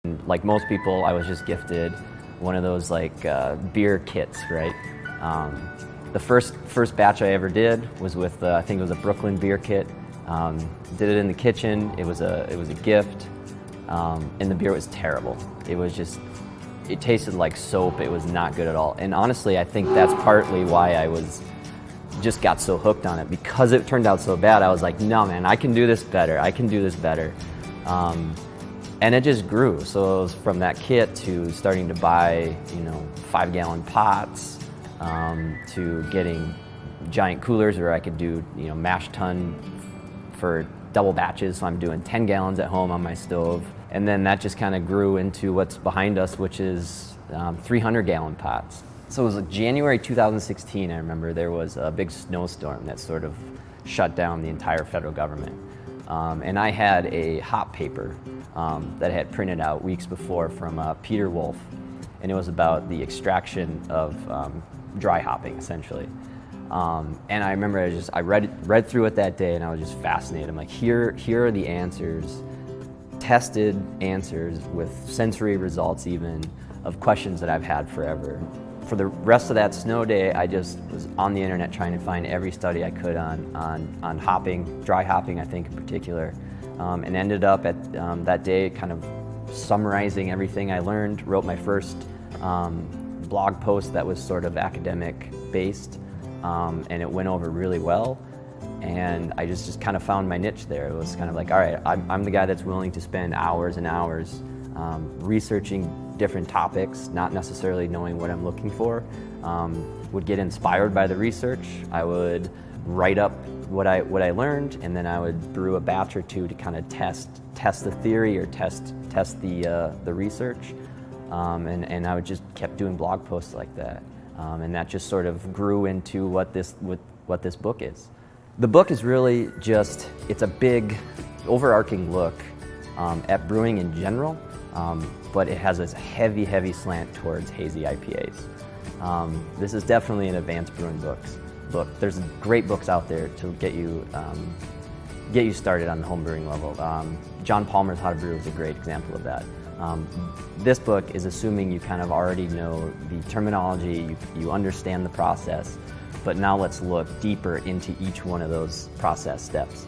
Like most people, I was just gifted one of those beer kits, right? The first batch I ever did was with I think it was a Brooklyn beer kit. Did it in the kitchen. It was a gift, and the beer was terrible. It tasted like soap. It was not good at all. And honestly, I think that's partly why I just got so hooked on it, because it turned out so bad. I was like, no man, I can do this better. I can do this better. And it just grew. So it was from that kit to starting to buy, 5-gallon pots, to getting giant coolers where I could do, mash tun for double batches. So I'm doing 10 gallons at home on my stove. And then that just kind of grew into what's behind us, which is 300-gallon pots. So it was January 2016, I remember there was a big snowstorm that sort of shut down the entire federal government. And I had a hop paper that I had printed out weeks before from Peter Wolf, and it was about the extraction of dry hopping, essentially. And I remember I read through it that day, and I was just fascinated. I'm like, here are the answers, tested answers with sensory results even, of questions that I've had forever. For the rest of that snow day, I just was on the internet trying to find every study I could on hopping, dry hopping I think in particular, and ended up at that day kind of summarizing everything I learned, wrote my first blog post that was sort of academic based, and it went over really well. And I just kind of found my niche there. It was kind of like, all right, I'm the guy that's willing to spend hours and hours researching different topics, not necessarily knowing what I'm looking for. Would get inspired by the research. I would write up what I learned, and then I would brew a batch or two to kind of test the theory or test the research. And I would just kept doing blog posts like that. And that just sort of grew into what this book is. The book is really it's a big overarching look at brewing in general, but it has this heavy slant towards hazy IPAs. This is definitely an advanced brewing book. There's great books out there to get you started on the home brewing level. John Palmer's How to Brew is a great example of that. This book is assuming you kind of already know the terminology, you understand the process, but now let's look deeper into each one of those process steps.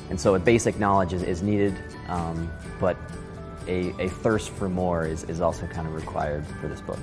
And so a basic knowledge is needed, but a thirst for more is also kind of required for this book.